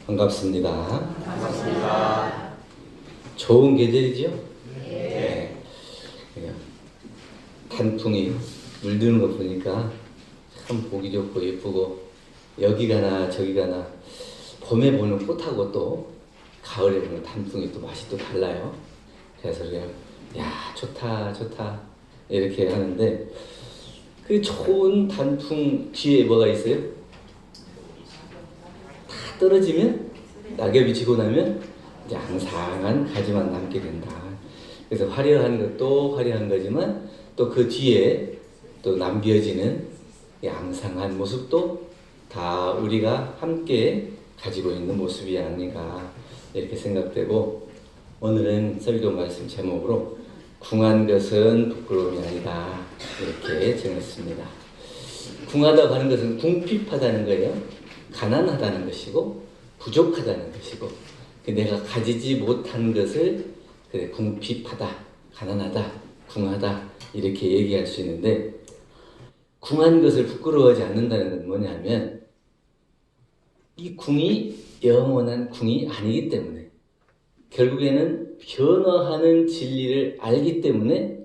반갑습니다. 반갑습니다. 좋은 계절이죠? 네. 네. 단풍이 물드는 거 보니까 참 보기 좋고 예쁘고, 여기 가나 저기 가나 봄에 보는 꽃하고 또 가을에 보는 단풍이 또 맛이 또 달라요. 그래서 그냥 야, 좋다 좋다 이렇게 하는데, 그 좋은 단풍 뒤에 뭐가 있어요? 다 떨어지면, 낙엽이 지고 나면 이제 앙상한 가지만 남게 된다. 그래서 화려한 것도 화려한 거지만 또 그 뒤에 또 남겨지는 이 앙상한 모습도 다 우리가 함께 가지고 있는 모습이 아닌가 이렇게 생각되고, 오늘은 설교 말씀 제목으로 궁한 것은 부끄러움이 아니다 이렇게 정했습니다. 궁하다고 하는 것은 궁핍하다는 거예요. 가난하다는 것이고 부족하다는 것이고, 내가 가지지 못한 것을 그래 궁핍하다, 가난하다, 궁하다 이렇게 얘기할 수 있는데, 궁한 것을 부끄러워하지 않는다는 건 뭐냐면, 이 궁이 영원한 궁이 아니기 때문에, 결국에는 변화하는 진리를 알기 때문에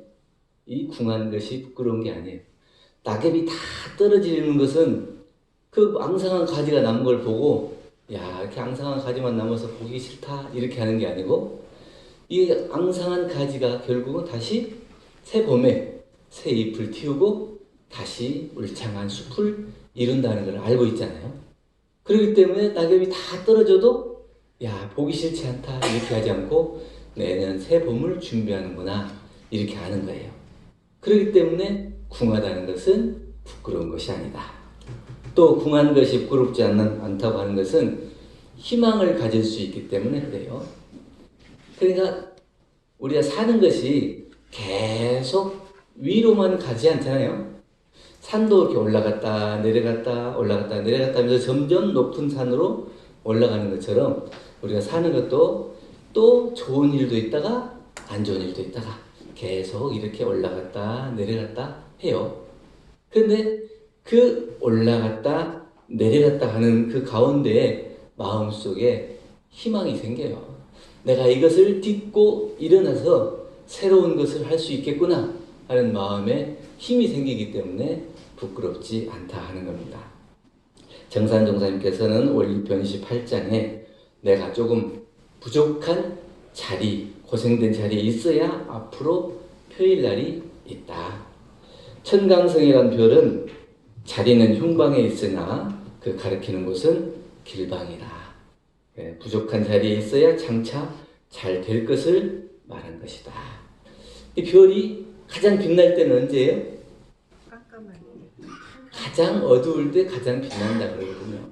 이 궁한 것이 부끄러운 게 아니에요. 낙엽이 다 떨어지는 것은 그 앙상한 가지가 남은 걸 보고 야, 이렇게 앙상한 가지만 남아서 보기 싫다 이렇게 하는 게 아니고, 이 앙상한 가지가 결국은 다시 새 봄에 새 잎을 틔우고 다시 울창한 숲을 이룬다는 걸 알고 있잖아요. 그렇기 때문에 낙엽이 다 떨어져도 야, 보기 싫지 않다 이렇게 하지 않고 내년 새 봄을 준비하는구나 이렇게 아는 거예요. 그렇기 때문에 궁하다는 것은 부끄러운 것이 아니다. 또 궁한 것이 부끄럽지 않다고 하는 것은 희망을 가질 수 있기 때문에 그래요. 그러니까 우리가 사는 것이 계속 위로만 가지 않잖아요. 산도 이렇게 올라갔다 내려갔다 올라갔다 내려갔다 하면서 점점 높은 산으로 올라가는 것처럼 우리가 사는 것도 또 좋은 일도 있다가 안 좋은 일도 있다가 계속 이렇게 올라갔다 내려갔다 해요. 그런데 그 올라갔다 내려갔다 하는 그 가운데에 마음속에 희망이 생겨요. 내가 이것을 딛고 일어나서 새로운 것을 할 수 있겠구나 하는 마음에 힘이 생기기 때문에 부끄럽지 않다 하는 겁니다. 정산 종사님께서는 올 1편 28장에 내가 조금 부족한 자리, 고생된 자리에 있어야 앞으로 펴일 날이 있다. 천강성이란 별은 자리는 흉방에 있으나 그 가리키는 곳은 길방이다. 부족한 자리에 있어야 장차 잘 될 것을 말한 것이다. 이 별이 가장 빛날 때는 언제예요? 깜깜할 때. 가장 어두울 때 가장 빛난다 그러거든요.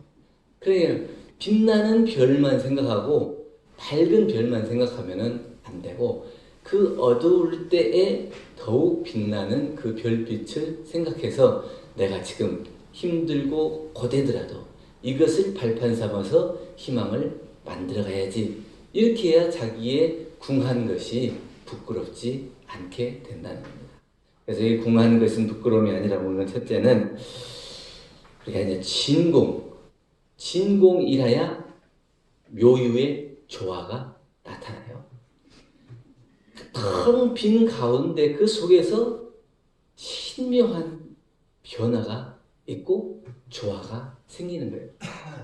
그러니까 빛나는 별만 생각하고 밝은 별만 생각하면 안 되고, 그 어두울 때에 더욱 빛나는 그 별빛을 생각해서 내가 지금 힘들고 고되더라도 이것을 발판 삼아서 희망을 만들어 가야지, 이렇게 해야 자기의 궁한 것이 부끄럽지 않게 된다는 겁니다. 그래서 이 궁한 것은 부끄러움이 아니라 보는 첫째는 우리가 이제 진공이라야 묘유의 조화가 나타나요. 텅 빈 가운데 그 속에서 신묘한 변화가 있고 조화가 생기는 거예요.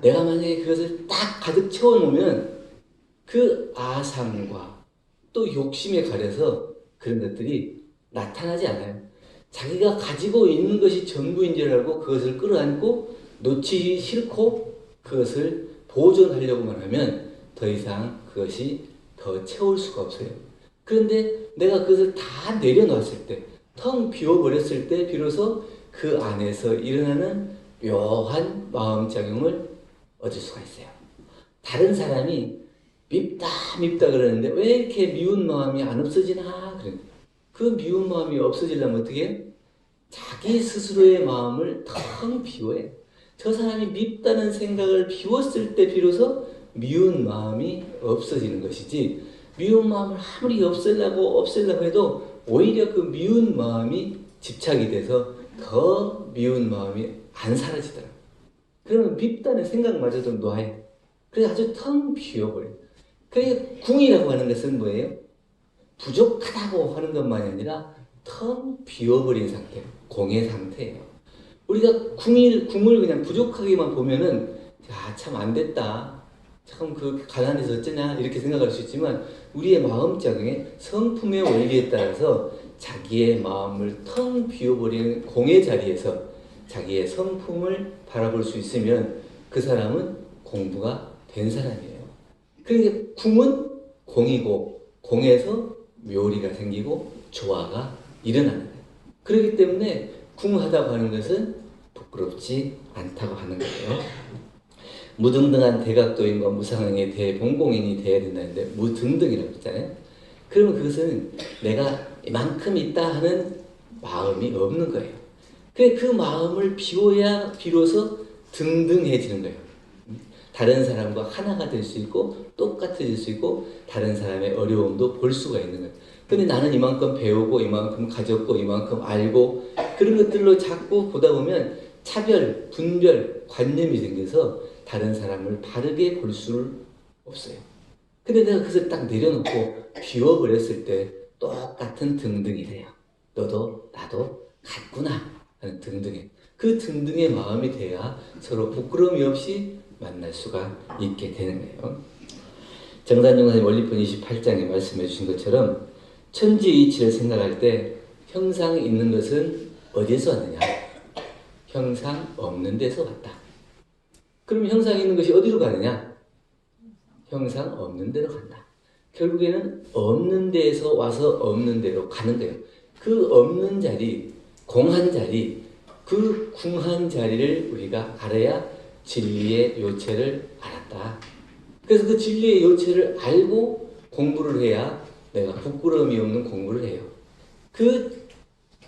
내가 만약에 그것을 딱 가득 채워놓으면 그 아상과 또 욕심에 가려서 그런 것들이 나타나지 않아요. 자기가 가지고 있는 것이 전부인 줄 알고 그것을 끌어안고 놓치기 싫고 그것을 보존하려고만 하면 더 이상 그것이 더 채울 수가 없어요. 그런데 내가 그것을 다 내려놨을 때, 텅 비워버렸을 때 비로소 그 안에서 일어나는 묘한 마음작용을 얻을 수가 있어요. 다른 사람이 밉다 그러는데 왜 이렇게 미운 마음이 안 없어지나? 그 미운 마음이 없어지려면 어떻게 해요? 자기 스스로의 마음을 텅 비워요. 저 사람이 밉다는 생각을 비웠을 때 비로소 미운 마음이 없어지는 것이지, 미운 마음을 아무리 없애려고 해도 오히려 그 미운 마음이 집착이 돼서 더 미운 마음이 안 사라지더라고요. 그러면 밉다는 생각마저도 놔요. 그래서 아주 텅 비어버려요. 그러니까 궁이라고 하는 것은 뭐예요? 부족하다고 하는 것만이 아니라 텅 비어버린 상태, 공의 상태예요. 우리가 궁을 그냥 부족하게만 보면은 참 안 됐다. 참 그 가난해서 어쩌냐 이렇게 생각할 수 있지만 우리의 마음작용에 성품의 원리에 따라서 자기의 마음을 텅 비워버리는 공의 자리에서 자기의 성품을 바라볼 수 있으면 그 사람은 공부가 된 사람이에요. 그러니까 궁은 공이고 공에서 묘리가 생기고 조화가 일어나는 거예요. 그렇기 때문에 궁하다고 하는 것은 부끄럽지 않다고 하는 거예요. 무등등한 대각도인과 무상행의 대봉공인이 되어야 된다는데 무등등이라고 했잖아요. 그러면 그것은 내가 이만큼 있다 하는 마음이 없는 거예요. 그 마음을 비워야 비로소 등등해지는 거예요. 다른 사람과 하나가 될 수 있고 똑같아질 수 있고 다른 사람의 어려움도 볼 수가 있는 거예요. 근데 나는 이만큼 배우고 이만큼 가졌고 이만큼 알고 그런 것들로 자꾸 보다 보면 차별, 분별, 관념이 생겨서 다른 사람을 바르게 볼 수 없어요. 근데 내가 그것을 딱 내려놓고 비워버렸을 때 똑같은 등등이 돼요. 너도 나도 같구나 하는 등등해. 그 등등의 마음이 돼야 서로 부끄러움이 없이 만날 수가 있게 되는 거예요. 정산용사님 원리편 28장에 말씀해 주신 것처럼 천지이치를 생각할 때 형상이 있는 것은 어디에서 왔느냐? 형상 없는 데서 왔다. 그럼 형상이 있는 것이 어디로 가느냐? 형상 없는 데로 간다. 결국에는 없는 데에서 와서 없는 데로 가는 거예요. 그 없는 자리, 공한 자리, 그 궁한 자리를 우리가 알아야 진리의 요체를 알았다. 그래서 그 진리의 요체를 알고 공부를 해야 내가 부끄러움이 없는 공부를 해요. 그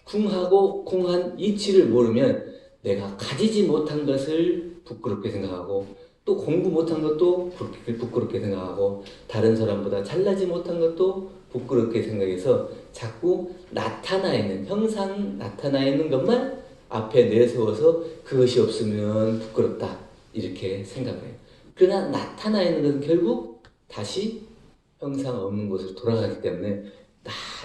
궁하고 공한 이치를 모르면 내가 가지지 못한 것을 부끄럽게 생각하고 또 공부 못한 것도 부끄럽게 생각하고 다른 사람보다 잘나지 못한 것도 부끄럽게 생각해서 자꾸 나타나 있는 형상 나타나 있는 것만 앞에 내세워서 그것이 없으면 부끄럽다 이렇게 생각해요. 그러나 나타나 있는 것은 결국 다시 형상 없는 곳으로 돌아가기 때문에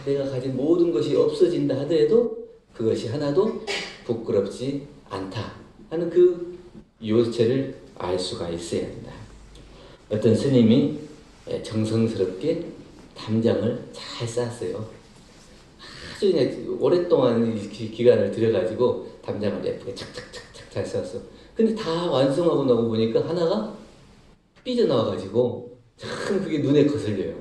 내가 가진 모든 것이 없어진다 하더라도 그것이 하나도 부끄럽지 않다 하는 그 요체를 알 수가 있어야 한다. 어떤 스님이 정성스럽게 담장을 잘 쌌어요. 아주 그냥 오랫동안 기간을 들여가지고 담장을 예쁘게 착착착착 잘 쌌어. 근데 다 완성하고 나고 보니까 하나가 삐져나와가지고 참 그게 눈에 거슬려요.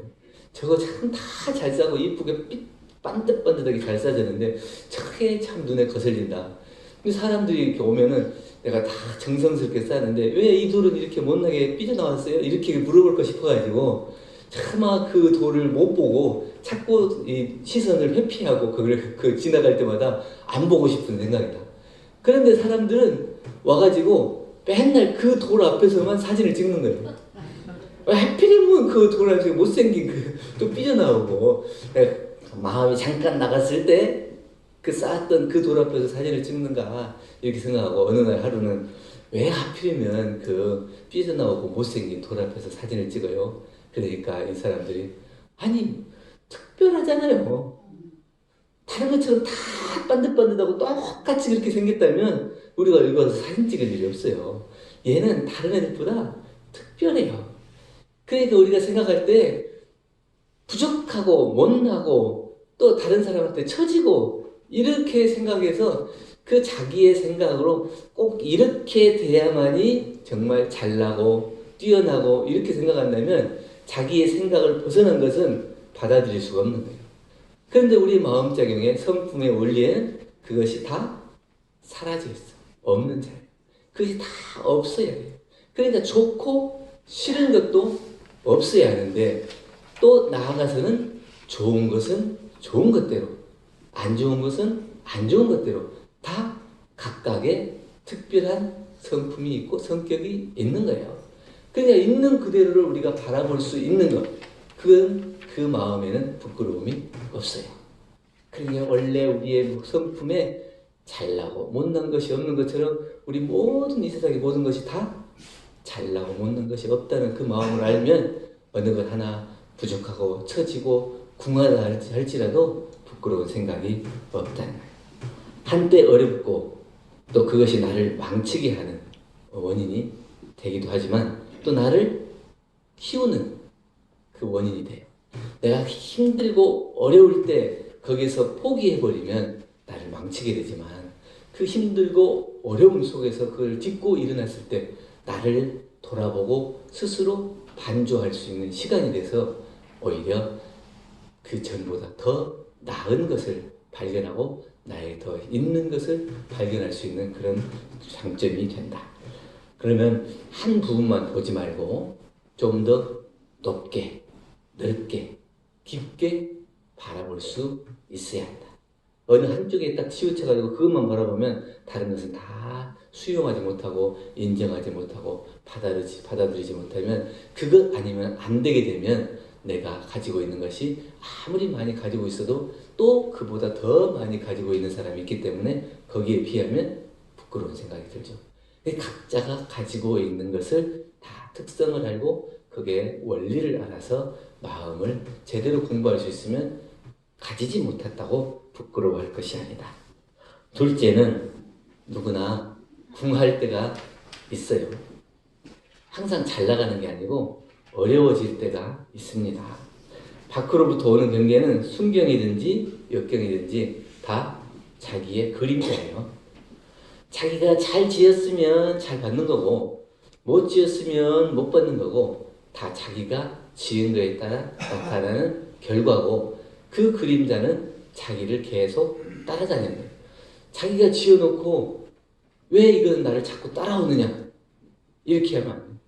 저거 참 다 잘 싸고 이쁘게 반듯반듯하게 잘 싸졌는데 저게 참 눈에 거슬린다. 근데 사람들이 이렇게 오면은 내가 다 정성스럽게 싸는데 왜 이 돌은 이렇게 못나게 삐져나왔어요? 이렇게 물어볼까 싶어가지고 차마 그 돌을 못 보고 자꾸 이 시선을 회피하고 그걸 지나갈 때마다 안 보고 싶은 생각이다. 그런데 사람들은 와가지고 맨날 그 돌 앞에서만 사진을 찍는 거예요. 하필이면 그 돌 앞에서 못생긴 또 삐져나오고 마음이 잠깐 나갔을 때 그 쌓았던 그 돌 앞에서 사진을 찍는가 이렇게 생각하고 어느 날 하루는 왜 하필이면 그 삐져나오고 못생긴 돌 앞에서 사진을 찍어요? 그러니까 이 사람들이 아니 특별하잖아요. 다른 것처럼 다 반듯반듯하고 똑같이 그렇게 생겼다면 우리가 여기 와서 사진 찍을 일이 없어요. 얘는 다른 애들보다 특별해요. 그러니까 우리가 생각할 때 부족하고 못나고 또 다른 사람한테 처지고 이렇게 생각해서 그 자기의 생각으로 꼭 이렇게 돼야만이 정말 잘나고 뛰어나고 이렇게 생각한다면 자기의 생각을 벗어난 것은 받아들일 수가 없는 거예요. 그런데 우리 마음작용의 성품의 원리에는 그것이 다 사라져 있어. 없는 자예요. 그것이 다 없어야 돼요. 그러니까 좋고 싫은 것도 없어야 하는데 또 나아가서는 좋은 것은 좋은 것대로 안 좋은 것은 안 좋은 것대로 다 각각의 특별한 성품이 있고 성격이 있는 거예요. 그러니까 있는 그대로를 우리가 바라볼 수 있는 것, 그건 그 마음에는 부끄러움이 없어요. 그러니까 원래 우리의 성품에 잘나고 못난 것이 없는 것처럼 우리 모든 이 세상의 모든 것이 다 잘나고 못난 것이 없다는 그 마음을 알면 어느 것 하나 부족하고 처지고 궁하다 할지라도 부끄러운 생각이 없다는 거예요. 한때 어렵고 또 그것이 나를 망치게 하는 원인이 되기도 하지만 또 나를 키우는 그 원인이 돼요. 내가 힘들고 어려울 때 거기서 포기해버리면 나를 망치게 되지만 그 힘들고 어려움 속에서 그걸 딛고 일어났을 때 나를 돌아보고 스스로 반조할 수 있는 시간이 돼서 오히려 그 전보다 더 나은 것을 발견하고 나에 더 있는 것을 발견할 수 있는 그런 장점이 된다. 그러면 한 부분만 보지 말고 좀 더 높게, 넓게, 깊게 바라볼 수 있어야 한다. 어느 한쪽에 딱 치우쳐가지고 그것만 바라보면 다른 것은 다 수용하지 못하고 인정하지 못하고 받아들이지 못하면 그것 아니면 안 되게 되면 내가 가지고 있는 것이 아무리 많이 가지고 있어도 또 그보다 더 많이 가지고 있는 사람이 있기 때문에 거기에 비하면 부끄러운 생각이 들죠. 각자가 가지고 있는 것을 다 특성을 알고 그게 원리를 알아서 마음을 제대로 공부할 수 있으면 가지지 못했다고 부끄러워할 것이 아니다. 둘째는 누구나 궁할 때가 있어요. 항상 잘 나가는 게 아니고 어려워질 때가 있습니다. 밖으로부터 오는 경계는 순경이든지 역경이든지 다 자기의 그림자예요. 자기가 잘 지었으면 잘 받는 거고 못 지었으면 못 받는 거고 다 자기가 지은 거에 따라 나타나는 결과고 그 그림자는 자기를 계속 따라다니는 거예요. 자기가 지어놓고 왜 이건 나를 자꾸 따라오느냐 이렇게 하면 안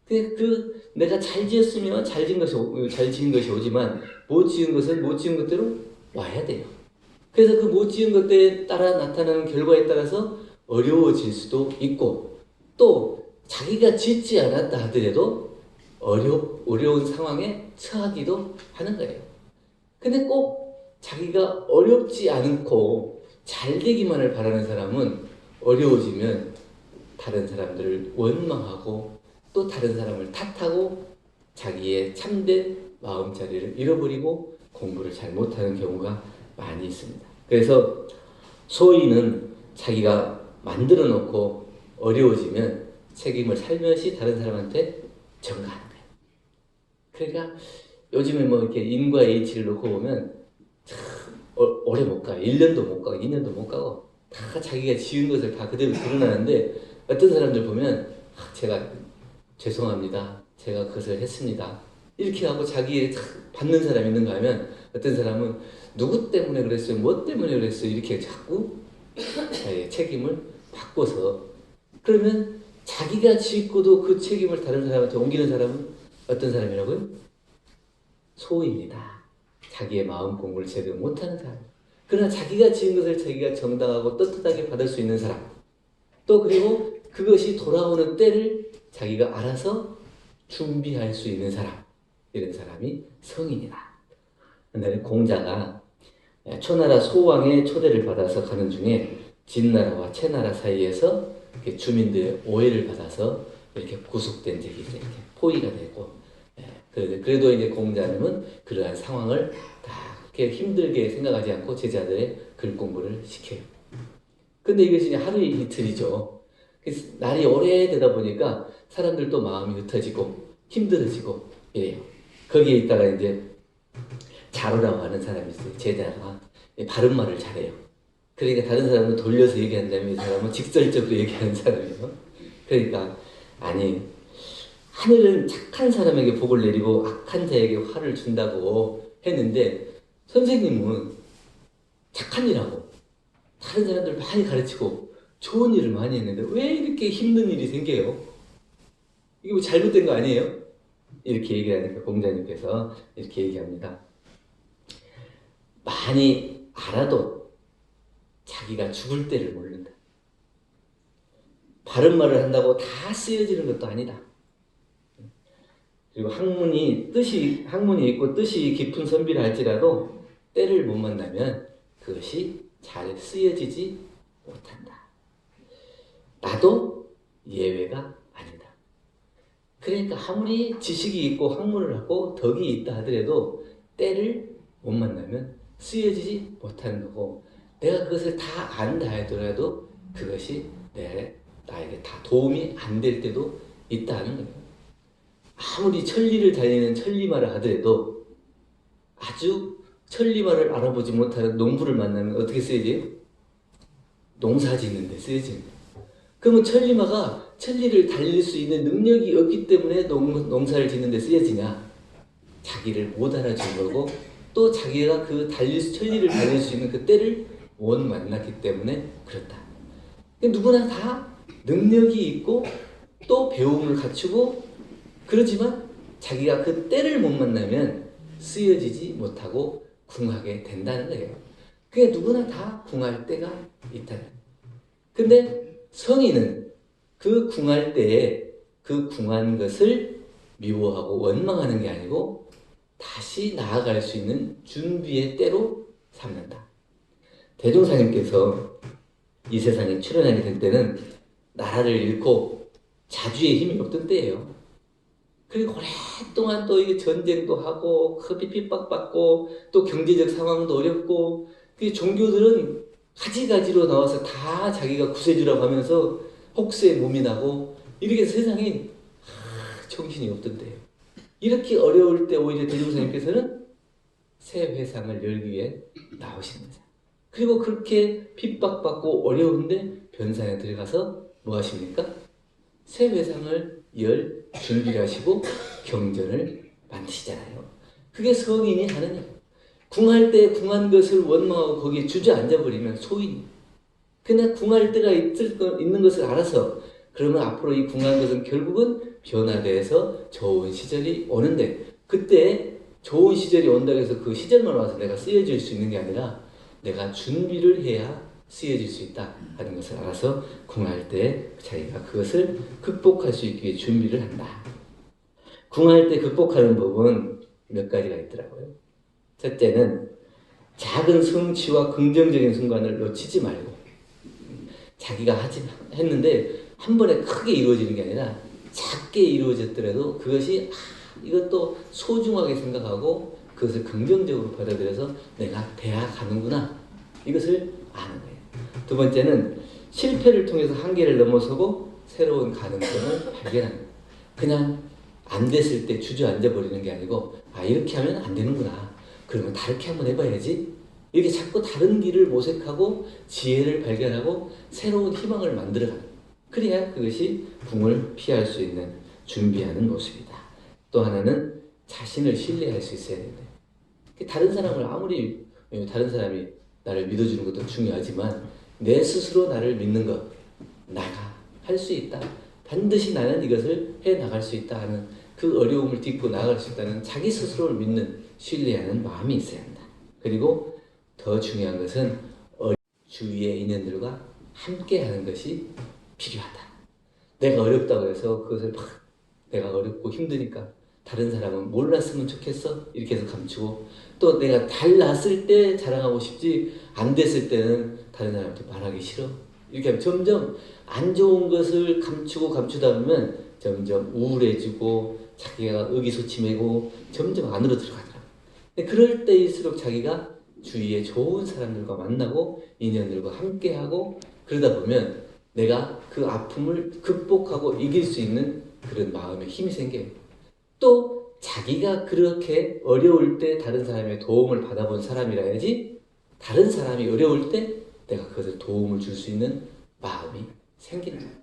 돼요. 내가 잘 지었으면 잘 지은 것이 오지만 못 지은 것은 못 지은 것대로 와야 돼요. 그래서 그 못 지은 것에 따라 나타나는 결과에 따라서 어려워질 수도 있고 또 자기가 짓지 않았다 하더라도 어려운 상황에 처하기도 하는 거예요. 근데 꼭 자기가 어렵지 않고 잘 되기만을 바라는 사람은 어려워지면 다른 사람들을 원망하고 또 다른 사람을 탓하고 자기의 참된 마음자리를 잃어버리고 공부를 잘 못하는 경우가 많이 있습니다. 그래서 소인은 자기가 만들어 놓고 어려워지면 책임을 살며시 다른 사람한테 전가하는 거예요. 그러니까 요즘에 뭐 이렇게 인과 H를 놓고 보면 참 오래 못 가. 1년도 못 가고 2년도 못 가고 다 자기가 지은 것을 다 그대로 드러나는데 어떤 사람들 보면 제가 죄송합니다. 제가 그것을 했습니다. 이렇게 하고 자기의 받는 사람이 있는가 하면 어떤 사람은 누구 때문에 그랬어요? 뭐 때문에 그랬어요? 이렇게 자꾸 자기의 책임을 바꿔서 그러면 자기가 짓고도 그 책임을 다른 사람한테 옮기는 사람은 어떤 사람이라고요? 소입니다. 자기의 마음 공부를 제대로 못하는 사람. 그러나 자기가 지은 것을 자기가 정당하고 떳떳하게 받을 수 있는 사람. 또 그리고 그것이 돌아오는 때를 자기가 알아서 준비할 수 있는 사람. 이런 사람이 성인이다. 근데 공자가 초나라 소왕의 초대를 받아서 가는 중에 진나라와 채나라 사이에서 주민들의 오해를 받아서 이렇게 구속된 적이 이렇게 포위가 되고 그래도 이제 공자님은 그러한 상황을 다 그렇게 힘들게 생각하지 않고 제자들의 글 공부를 시켜요. 근데 이것이 하루 이틀이죠. 그래서 날이 오래되다 보니까 사람들도 마음이 흩어지고 힘들어지고 이래요. 거기에 있다가 이제 자로라고 하는 사람이 있어요. 제자가 바른 말을 잘해요. 그러니까 다른 사람은 돌려서 얘기한 다음에 이 사람은 직설적으로 얘기하는 사람이에요. 그러니까 아니 하늘은 착한 사람에게 복을 내리고 악한 자에게 화를 준다고 했는데 선생님은 착한 일하고 다른 사람들 많이 가르치고 좋은 일을 많이 했는데 왜 이렇게 힘든 일이 생겨요? 이게 뭐 잘못된 거 아니에요? 이렇게 얘기하니까 공자님께서 이렇게 얘기합니다. 많이 알아도 자기가 죽을 때를 모른다. 바른 말을 한다고 다 쓰여지는 것도 아니다. 그리고 학문이 있고 뜻이 깊은 선비라 할지라도 때를 못 만나면 그것이 잘 쓰여지지 못한다. 나도 예외가 아니다. 그러니까 아무리 지식이 있고 학문을 하고 덕이 있다 하더라도 때를 못 만나면 쓰여지지 못하는 거고, 내가 그것을 다 안다 하더라도 그것이 나에게 다 도움이 안 될 때도 있다는 거예요. 아무리 천리를 다니는 천리마를 하더라도 아주 천리마를 알아보지 못하는 농부를 만나면 어떻게 쓰여져요? 농사 짓는 데 쓰여지는 거예요. 그러면 천리마가 천리를 달릴 수 있는 능력이 없기 때문에 농사를 짓는 데 쓰여지냐? 자기를 못 알아준 거고, 또 자기가 그 천리를 달릴 수 있는 그 때를 못 만났기 때문에 그렇다. 누구나 다 능력이 있고 또 배움을 갖추고, 그러지만 자기가 그 때를 못 만나면 쓰여지지 못하고 궁하게 된다는 거예요. 그게 누구나 다 궁할 때가 있다는 거예요. 근데 성인은 그 궁할 때에 그 궁한 것을 미워하고 원망하는 게 아니고 다시 나아갈 수 있는 준비의 때로 삼는다. 대종사님께서 이 세상에 출연하게 될 때는 나라를 잃고 자주의 힘이 없던 때예요. 그리고 오랫동안 또 이게 전쟁도 하고 급히 핍박받고 또 경제적 상황도 어렵고, 그 종교들은 가지가지로 나와서 다 자기가 구세주라고 하면서 혹세에 몸이 나고 이렇게 세상에 정신이 없던 때예요. 이렇게 어려울 때 오히려 대종사님께서는 새 회상을 열기 위해 나오신 거죠. 그리고 그렇게 핍박받고 어려운데 변산에 들어가서 뭐 하십니까? 새 회상을 열 준비를 하시고 경전을 만드시잖아요. 그게 성인이 하는 일. 궁할 때 궁한 것을 원망하고 거기에 주저앉아버리면 소인이에요. 그냥 궁할 때가 있는 것을 알아서, 그러면 앞으로 이 궁한 것은 결국은 변화돼서 좋은 시절이 오는데, 그때 좋은 시절이 온다고 해서 그 시절만 와서 내가 쓰여질 수 있는 게 아니라 내가 준비를 해야 쓰여질 수 있다 하는 것을 알아서 궁할 때 자기가 그것을 극복할 수 있기 위해 준비를 한다. 궁할 때 극복하는 법은 몇 가지가 있더라고요. 첫째는 작은 성취와 긍정적인 순간을 놓치지 말고, 자기가 했는데 한 번에 크게 이루어지는 게 아니라 작게 이루어졌더라도 그것이 이것도 소중하게 생각하고 그것을 긍정적으로 받아들여서 내가 되어가는구나, 이것을 아는 거예요. 두 번째는 실패를 통해서 한계를 넘어서고 새로운 가능성을 발견하는 거예요. 그냥 안 됐을 때 주저앉아 버리는 게 아니고, 이렇게 하면 안 되는구나, 그러면 다르게 한번 해봐야지, 이렇게 자꾸 다른 길을 모색하고 지혜를 발견하고 새로운 희망을 만들어가는 거예요. 그래야 그것이 궁을 피할 수 있는 준비하는 모습이다. 또 하나는 자신을 신뢰할 수 있어야 된다. 다른 사람을 아무리 다른 사람이 나를 믿어주는 것도 중요하지만 내 스스로 나를 믿는 것, 나가 할 수 있다, 반드시 나는 이것을 해나갈 수 있다 하는 그 어려움을 딛고 나아갈 수 있다는 자기 스스로를 믿는, 신뢰하는 마음이 있어야 한다. 그리고 더 중요한 것은 주위의 인연들과 함께하는 것이 필요하다. 내가 어렵다고 해서 그것을 내가 어렵고 힘드니까 다른 사람은 몰랐으면 좋겠어 이렇게 해서 감추고, 또 내가 잘 났을 때 자랑하고 싶지 안 됐을 때는 다른 사람한테 말하기 싫어 이렇게 하면 점점 안 좋은 것을 감추다 보면 점점 우울해지고 자기가 의기소침해지고 점점 안으로 들어가더라고요. 그럴 때일수록 자기가 주위에 좋은 사람들과 만나고 인연들과 함께하고 그러다 보면 내가 그 아픔을 극복하고 이길 수 있는 그런 마음의 힘이 생겨요. 또 자기가 그렇게 어려울 때 다른 사람의 도움을 받아본 사람이라야지 다른 사람이 어려울 때 내가 그것을 도움을 줄 수 있는 마음이 생기는 거예요.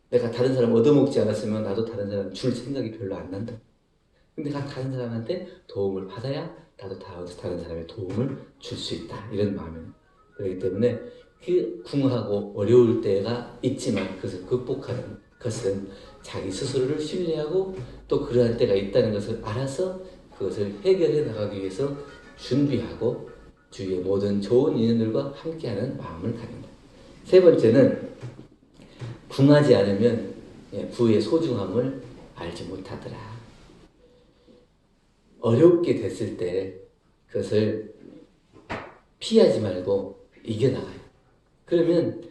내가 다른 사람 얻어먹지 않았으면 나도 다른 사람 줄 생각이 별로 안 난다. 근데 다른 사람한테 도움을 받아야 나도 다른 사람의 도움을 줄 수 있다, 이런 마음이에요. 그렇기 때문에 그 궁하고 어려울 때가 있지만 그것을 극복하는 것은 자기 스스로를 신뢰하고 또 그러한 때가 있다는 것을 알아서 그것을 해결해 나가기 위해서 준비하고 주위의 모든 좋은 인연들과 함께하는 마음을 가진다. 세 번째는 궁하지 않으면 구의 소중함을 알지 못하더라. 어렵게 됐을 때 그것을 피하지 말고 이겨나가요. 그러면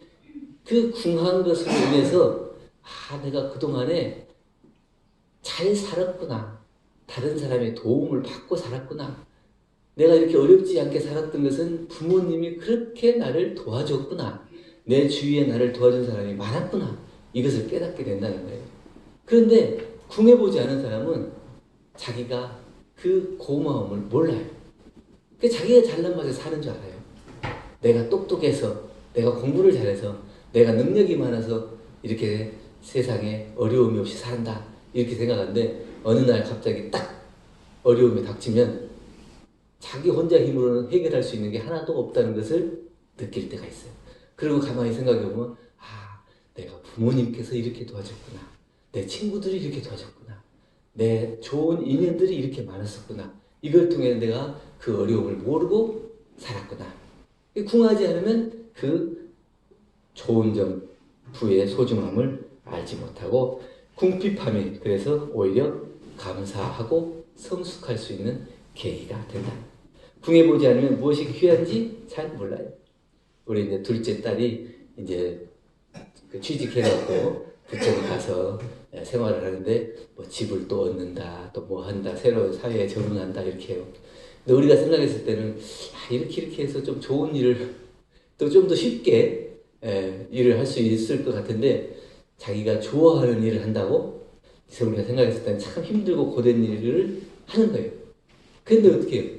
그 궁한 것으로 인해서 내가 그동안에 잘 살았구나. 다른 사람의 도움을 받고 살았구나. 내가 이렇게 어렵지 않게 살았던 것은 부모님이 그렇게 나를 도와줬구나. 내 주위에 나를 도와준 사람이 많았구나. 이것을 깨닫게 된다는 거예요. 그런데 궁해보지 않은 사람은 자기가 그 고마움을 몰라요. 자기가 잘난 맛에 사는 줄 알아요. 내가 똑똑해서, 내가 공부를 잘해서, 내가 능력이 많아서 이렇게 세상에 어려움이 없이 산다. 이렇게 생각하는데 어느 날 갑자기 딱 어려움이 닥치면 자기 혼자 힘으로는 해결할 수 있는 게 하나도 없다는 것을 느낄 때가 있어요. 그리고 가만히 생각해보면 내가 부모님께서 이렇게 도와줬구나. 내 친구들이 이렇게 도와줬구나. 내 좋은 인연들이 이렇게 많았었구나. 이걸 통해 내가 그 어려움을 모르고 살았구나. 궁하지 않으면 그 좋은 점, 부의 소중함을 알지 못하고 궁핍함이 그래서 오히려 감사하고 성숙할 수 있는 계기가 된다. 궁해보지 않으면 무엇이 귀한지 잘 몰라요. 우리 이제 둘째 딸이 이제 취직해갖고 부천에 가서 생활을 하는데 뭐 집을 또 얻는다, 또 뭐 한다, 새로운 사회에 적응한다 이렇게 해요. 근데 우리가 생각했을 때는 이렇게 해서 좀 좋은 일을 또 좀 더 쉽게 일을 할 수 있을 것 같은데 자기가 좋아하는 일을 한다고 그래서 우리가 생각했을 때는 참 힘들고 고된 일을 하는 거예요. 그런데 어떻게 해요?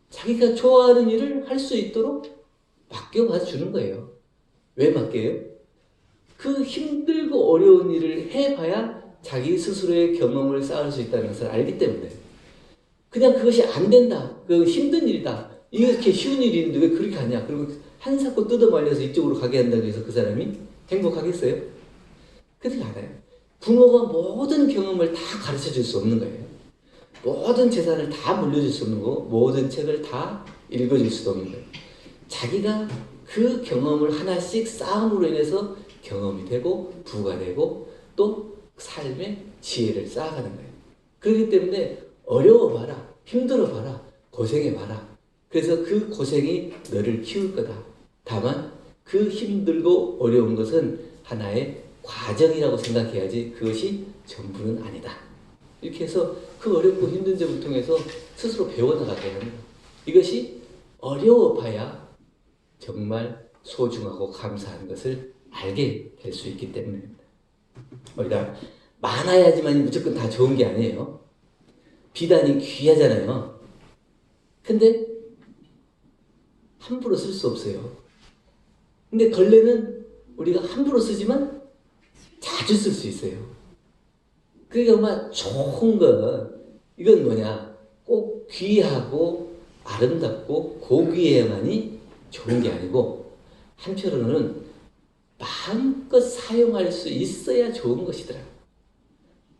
자기가 좋아하는 일을 할 수 있도록 맡겨봐 주는 거예요. 왜 맡겨요? 그 힘들고 어려운 일을 해봐야 자기 스스로의 경험을 쌓을 수 있다는 것을 알기 때문에 그냥 그것이 안 된다. 그 힘든 일이다. 이렇게 쉬운 일인데 왜 그렇게 하냐. 그리고 한사코 뜯어말려서 이쪽으로 가게 한다고 해서 그 사람이 행복하겠어요? 그렇지 않아요. 부모가 모든 경험을 다 가르쳐 줄 수 없는 거예요. 모든 재산을 다 물려줄 수 없는 거고 모든 책을 다 읽어줄 수도 없는 거예요. 자기가 그 경험을 하나씩 쌓음으로 인해서 경험이 되고 부가 되고 또 삶의 지혜를 쌓아가는 거예요. 그렇기 때문에 어려워봐라, 힘들어봐라, 고생해봐라. 그래서 그 고생이 너를 키울 거다. 다만 그 힘들고 어려운 것은 하나의 과정이라고 생각해야지 그것이 전부는 아니다. 이렇게 해서 그 어렵고 힘든 점을 통해서 스스로 배워나가게 합니다. 이것이 어려워봐야 정말 소중하고 감사한 것을 알게 될 수 있기 때문입니다. 우리가 많아야지만 무조건 다 좋은 게 아니에요. 비단이 귀하잖아요. 근데 함부로 쓸 수 없어요. 근데 걸레는 우리가 함부로 쓰지만 자주 쓸 수 있어요. 그러니까 좋은 거 이건 뭐냐? 꼭 귀하고 아름답고 고귀해야만이 좋은 게 아니고 한편으로는 마음껏 사용할 수 있어야 좋은 것이더라.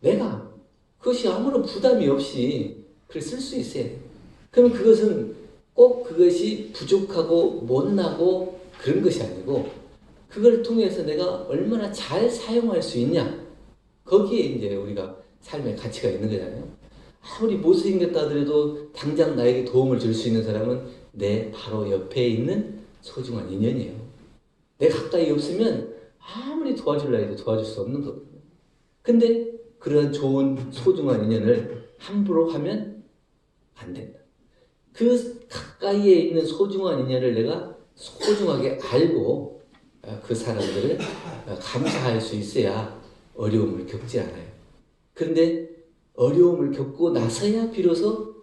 내가 그것이 아무런 부담이 없이 그걸 쓸 수 있어야 돼. 그럼 그것은 꼭 그것이 부족하고 못나고 그런 것이 아니고 그걸 통해서 내가 얼마나 잘 사용할 수 있냐. 거기에 이제 우리가 삶의 가치가 있는 거잖아요. 아무리 못생겼다 하더라도 당장 나에게 도움을 줄 수 있는 사람은 내 바로 옆에 있는 소중한 인연이에요. 내 가까이 없으면 아무리 도와줄라 해도 도와줄 수 없는 거거든요. 근데 그런 좋은 소중한 인연을 함부로 하면 안 된다. 그 가까이에 있는 소중한 인연을 내가 소중하게 알고 그 사람들을 감사할 수 있어야 어려움을 겪지 않아요. 그런데 어려움을 겪고 나서야 비로소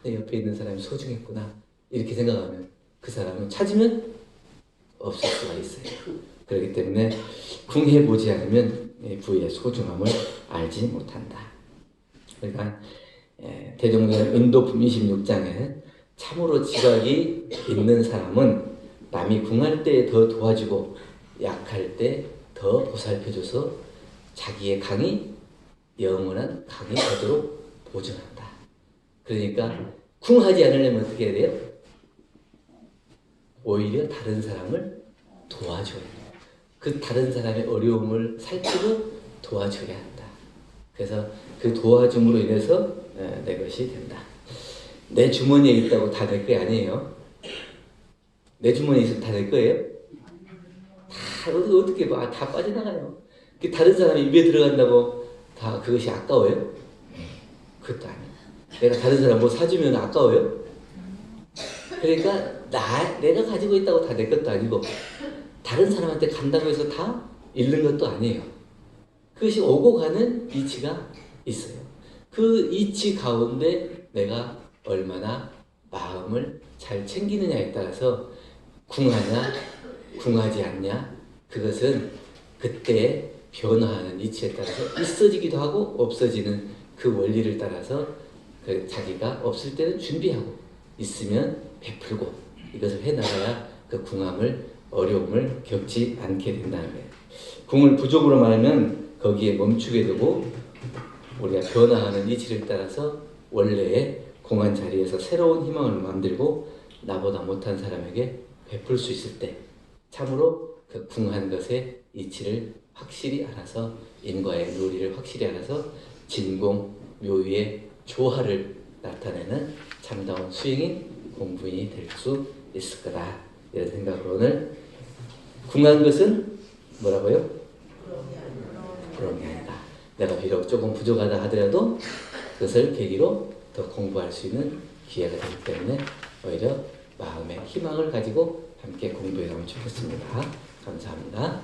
내 옆에 있는 사람이 소중했구나 이렇게 생각하면 그 사람은 찾으면 없을 수가 있어요. 그렇기 때문에 궁해보지 않으면 부의 소중함을 알지 못한다. 그러니까 대종전 인도품 26장에 참으로 지각이 있는 사람은 남이 궁할 때 더 도와주고 약할 때 더 보살펴줘서 자기의 강이 영원한 강이 되도록 보존한다. 그러니까 궁하지 않으려면 어떻게 해야 돼요? 오히려 다른 사람을 도와줘야 돼요. 그 다른 사람의 어려움을 살피고 도와줘야 한다. 그래서 그 도와줌으로 인해서 내 것이 된다. 내 주머니에 있다고 다 내 게 아니에요. 내 주머니에 있으면 다 내 거예요? 다 어떻게 다 빠져나가요. 다른 사람이 입에 들어간다고 다 그것이 아까워요? 그것도 아니에요. 내가 다른 사람 뭐 사주면 아까워요? 그러니까 내가 가지고 있다고 다 내 것도 아니고 다른 사람한테 간다고 해서 다 잃는 것도 아니에요. 그것이 오고 가는 이치가 있어요. 그 이치 가운데 내가 얼마나 마음을 잘 챙기느냐에 따라서 궁하냐 궁하지 않냐 그것은 그때 변화하는 이치에 따라서 있어지기도 하고 없어지는 그 원리를 따라서 그 자기가 없을 때는 준비하고 있으면 베풀고 이것을 해나가야 그 궁함을 어려움을 겪지 않게 된다는 거예요. 궁을 부족으로 말하면 거기에 멈추게 되고 우리가 변화하는 이치를 따라서 원래의 공한 자리에서 새로운 희망을 만들고 나보다 못한 사람에게 베풀 수 있을 때 참으로 그 궁한 것의 이치를 확실히 알아서 인과의 논리를 확실히 알아서 진공 묘유의 조화를 나타내는 참다운 수행인 공부인이 될 수 있을 거다. 이런 생각으로 오늘 궁한 것은 뭐라고요? 부러움이 아니다. 내가 비록 조금 부족하다 하더라도 그것을 계기로 더 공부할 수 있는 기회가 되기 때문에 오히려 마음의 희망을 가지고 함께 공부해 가면 좋겠습니다. 감사합니다.